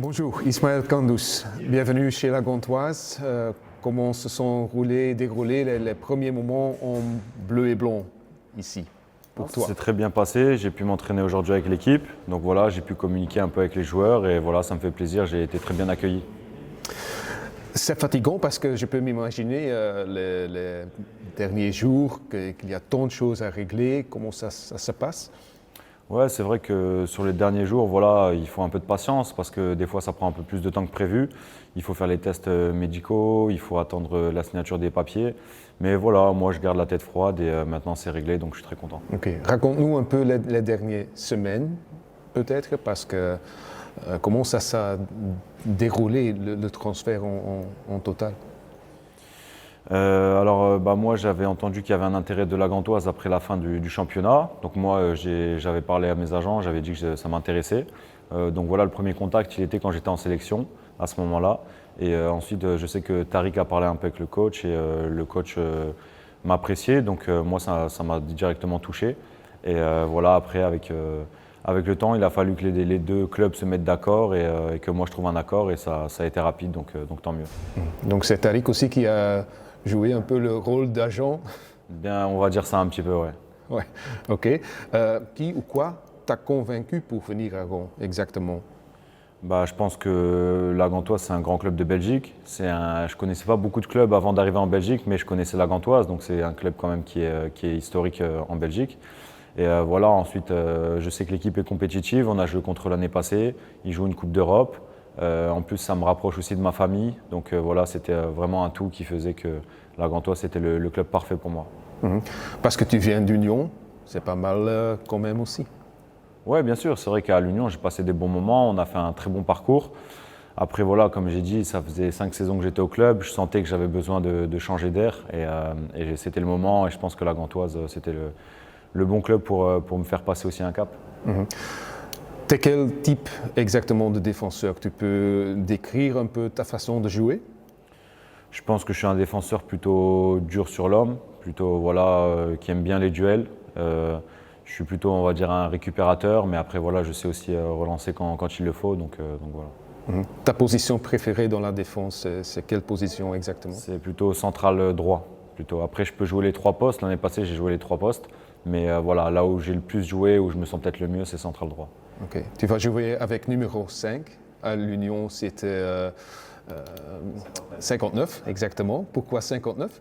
Bonjour, Ismaël Kandous. Bienvenue chez la Gantoise. Comment se sont déroulés les premiers moments en bleu et blanc ici pour toi? C'est très bien passé, j'ai pu m'entraîner aujourd'hui avec l'équipe, donc voilà, j'ai pu communiquer un peu avec les joueurs et voilà, ça me fait plaisir, j'ai été très bien accueilli. C'est fatigant parce que je peux m'imaginer les derniers jours qu'il y a tant de choses à régler. Comment ça se passe? Ouais, c'est vrai que sur les derniers jours, voilà, il faut un peu de patience parce que des fois ça prend un peu plus de temps que prévu. Il faut faire les tests médicaux, il faut attendre la signature des papiers. Mais voilà, moi je garde la tête froide et maintenant c'est réglé, donc je suis très content. Ok, raconte-nous un peu les dernières semaines, peut-être, parce que comment ça s'est déroulé le transfert en total? Moi j'avais entendu qu'il y avait un intérêt de la Gantoise après la fin du championnat. Donc moi j'avais parlé à mes agents, j'avais dit que ça m'intéressait. Donc voilà, le premier contact il était quand j'étais en sélection à ce moment-là. Et ensuite je sais que Tariq a parlé un peu avec le coach et le coach m'appréciait. Donc moi ça m'a directement touché. Et voilà, après avec le temps il a fallu que les deux clubs se mettent d'accord et que moi je trouve un accord et ça a été rapide, donc tant mieux. Donc c'est Tariq aussi qui a joué un peu le rôle d'agent. Bien, on va dire ça un petit peu, ouais. Ouais, ok. Qui ou quoi t'a convaincu pour venir à Gand exactement? Je pense que la Gantoise, c'est un grand club de Belgique. Je ne connaissais pas beaucoup de clubs avant d'arriver en Belgique, mais je connaissais la Gantoise, donc c'est un club quand même qui est historique en Belgique. Et voilà, ensuite, je sais que l'équipe est compétitive. On a joué contre l'année passée. Ils jouent une Coupe d'Europe. En plus, ça me rapproche aussi de ma famille. Donc voilà, c'était vraiment un tout qui faisait que la Gantoise, c'était le club parfait pour moi. Parce que tu viens d'Union, c'est pas mal quand même aussi. Oui, bien sûr. C'est vrai qu'à l'Union, j'ai passé des bons moments. On a fait un très bon parcours. Après, voilà, comme j'ai dit, ça faisait 5 saisons que j'étais au club. Je sentais que j'avais besoin de changer d'air. Et c'était le moment. Et je pense que la Gantoise, c'était le bon club pour me faire passer aussi un cap. T'es quel type exactement de défenseur? Tu peux décrire un peu ta façon de jouer? Je pense que je suis un défenseur plutôt dur sur l'homme, plutôt qui aime bien les duels. Je suis plutôt, on va dire, un récupérateur, mais après voilà, je sais aussi relancer quand il le faut, donc voilà. Ta position préférée dans la défense, c'est quelle position exactement? C'est plutôt central droit. Plutôt. Après, je peux jouer les 3 postes. L'année passée, j'ai joué les 3 postes, mais voilà, là où j'ai le plus joué, où je me sens peut-être le mieux, c'est central droit. Ok. Tu vas jouer avec numéro 5. À l'Union, c'était 59 exactement. Pourquoi 59?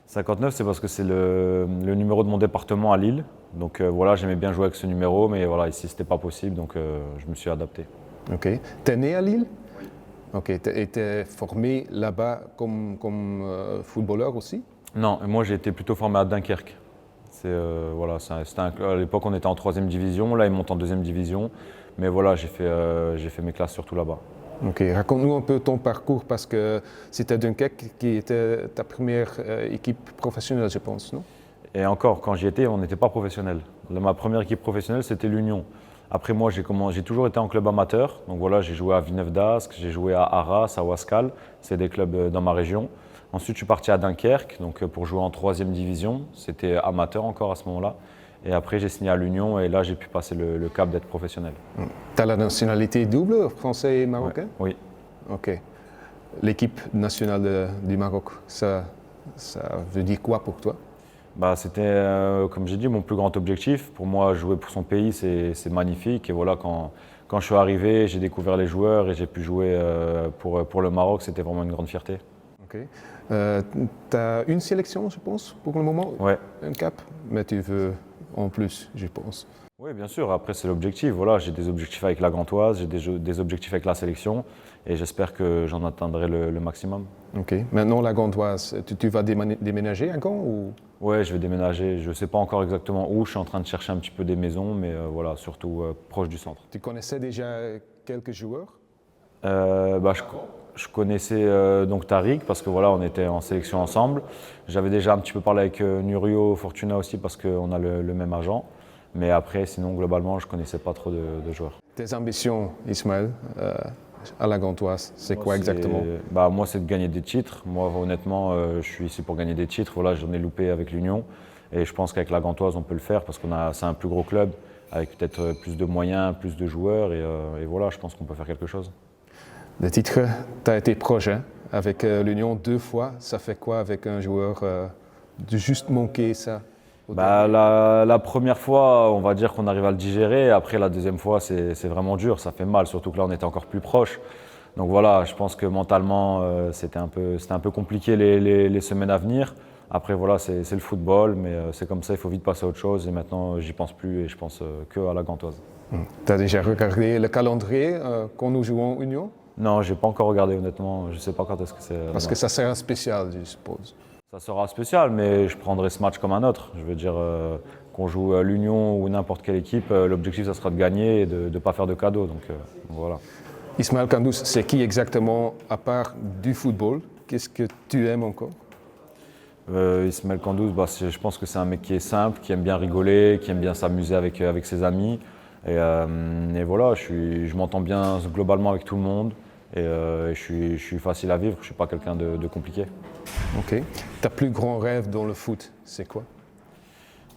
59, c'est parce que c'est le numéro de mon département à Lille. Donc voilà, j'aimais bien jouer avec ce numéro, mais voilà, ici, c'était pas possible, donc je me suis adapté. Ok. T'es né à Lille? Oui. Ok. Et t'es formé là-bas comme footballeur aussi? Non, moi j'ai été plutôt formé à Dunkerque. À l'époque, on était en 3e division, là ils montent en 2e division. Mais voilà, j'ai fait mes classes surtout là-bas. Ok, raconte-nous un peu ton parcours parce que c'était Dunkerque qui était ta première équipe professionnelle, je pense, non? Et encore, quand j'y étais, on n'était pas professionnel. Ma première équipe professionnelle, c'était l'Union. Après moi, j'ai toujours été en club amateur. Donc voilà, j'ai joué à Villeneuve d'Ascq, j'ai joué à Arras, à Ouascal. C'est des clubs dans ma région. Ensuite, je suis parti à Dunkerque donc pour jouer en 3e division. C'était amateur encore à ce moment-là. Et après, j'ai signé à l'Union et là, j'ai pu passer le cap d'être professionnel. Tu as la nationalité double, français et marocain? Oui. Ok. L'équipe nationale du Maroc, ça veut dire quoi pour toi? C'était, comme j'ai dit, mon plus grand objectif. Pour moi, jouer pour son pays, c'est magnifique. Et voilà, quand je suis arrivé, j'ai découvert les joueurs et j'ai pu jouer pour le Maroc. C'était vraiment une grande fierté. Ok. Tu as une sélection, je pense, pour le moment? Ouais. Un cap? Mais tu veux en plus, je pense. Oui, bien sûr. Après, c'est l'objectif. Voilà, j'ai des objectifs avec la Gantoise, j'ai des objectifs avec la sélection et j'espère que j'en atteindrai le maximum. Ok. Maintenant, la Gantoise, tu vas déménager à Gand ou? Oui, je vais déménager. Je ne sais pas encore exactement où. Je suis en train de chercher un petit peu des maisons, mais voilà, surtout proche du centre. Tu connaissais déjà quelques joueurs? Je connaissais donc Tariq parce que voilà, on était en sélection ensemble. J'avais déjà un petit peu parlé avec Nurio Fortuna aussi parce qu'on a le même agent. Mais après, sinon, globalement, je ne connaissais pas trop de joueurs. Tes ambitions, Ismaël, à la Gantoise, c'est quoi exactement? Moi, c'est de gagner des titres. Moi, honnêtement, je suis ici pour gagner des titres. Voilà, j'en ai loupé avec l'Union. Et je pense qu'avec la Gantoise, on peut le faire parce c'est un plus gros club avec peut-être plus de moyens, plus de joueurs. Et voilà, je pense qu'on peut faire quelque chose. Le titre, tu as été proche hein, avec l'Union 2 fois. Ça fait quoi avec un joueur de juste manquer ça La première fois, on va dire qu'on arrive à le digérer. Après, la deuxième fois, c'est vraiment dur. Ça fait mal, surtout que là, on était encore plus proche. Donc voilà, je pense que mentalement, c'était un peu compliqué les semaines à venir. Après, voilà, c'est le football, mais c'est comme ça, il faut vite passer à autre chose. Et maintenant, j'y pense plus et je pense que à la Gantoise. Tu as déjà regardé le calendrier quand nous jouons Union? Non, j'ai pas encore regardé, honnêtement. Je sais pas quand est-ce que c'est. Parce que ça sera spécial, je suppose. Ça sera spécial, mais je prendrai ce match comme un autre. Je veux dire, qu'on joue à l'Union ou n'importe quelle équipe, l'objectif, ça sera de gagner et de ne pas faire de cadeaux. Donc voilà. Ismaël Kandous, c'est qui exactement, à part du football? Qu'est-ce que tu aimes encore? Ismaël Kandous, je pense que c'est un mec qui est simple, qui aime bien rigoler, qui aime bien s'amuser avec ses amis. Et voilà, je m'entends bien globalement avec tout le monde. Et je suis facile à vivre, je ne suis pas quelqu'un de compliqué. Ok. Ta plus grand rêve dans le foot, c'est quoi?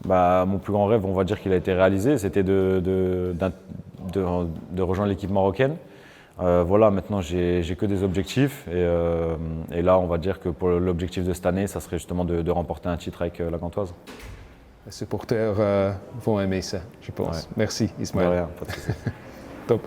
Mon plus grand rêve, on va dire qu'il a été réalisé, c'était de rejoindre l'équipe marocaine. Voilà, maintenant j'ai que des objectifs et là on va dire que pour l'objectif de cette année, ça serait justement de remporter un titre avec la Gantoise. Les supporters vont aimer ça, je pense. Ouais. Merci Ismaël. De rien, pas de souci. Top.